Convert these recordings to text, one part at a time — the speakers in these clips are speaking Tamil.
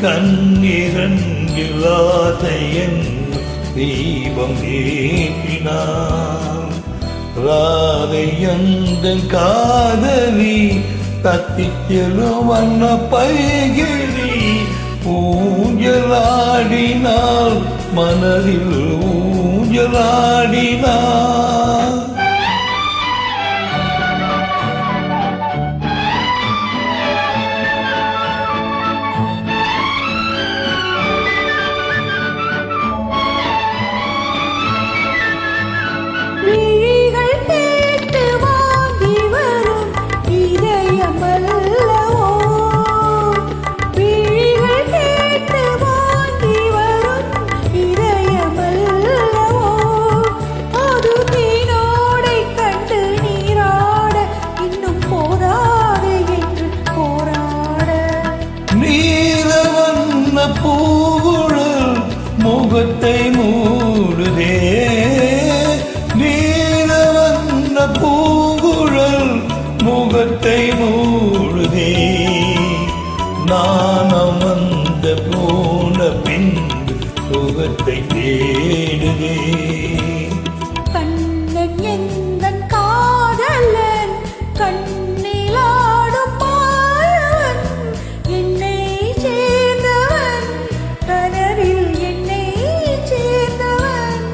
கண்ணிரண்டில் ஆசையன் தீபம் ஏற்றினான். ராதையந்தன் காதலி தத்திச் செல்லும் வண்ண பைகிரி ஊஞ்சலாடினாள், மனதில் ஊஞ்சலாடினாள். பூவுழல் முகத்தை மூடுதே, நீலவண்ண பூங்குழல் முகத்தை மூடுதே. நான் அமர்ந்த போன பின் முகத்தை தேடுதே. கண்ணன் எந்தன் காதலன் கண்ணிலாடும் மாயவன், என்னை சேர்ந்தவன் கனவில் என்னை சேர்ந்தவன்.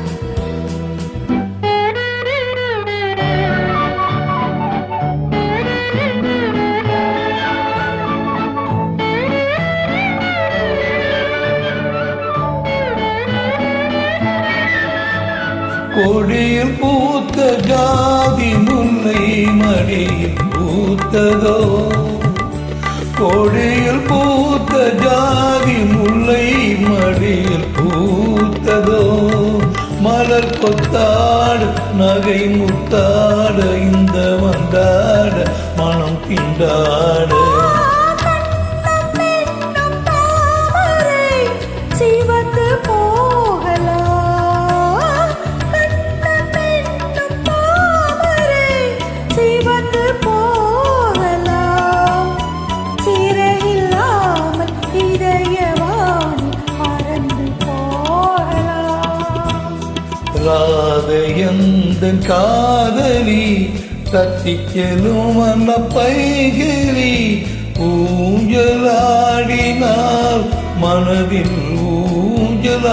கொடியில் பூத்த ஜாதி முல்லை மடியில் பூத்ததோ, கொடியில் பூத்த ஜாதி முல்லை மடியில் பூத்ததோ. மலர் கொத்தாடு நகை முத்தாட இந்த வந்தாட மனம் திண்டாட. சிவத்து போகலா ராதையந்தன் காதலி தத்திச் செல்லும் வண்ண பைகிரி ஊஞ்சலாடினாள், மனதில் ஊஞ்சலாடினாள்.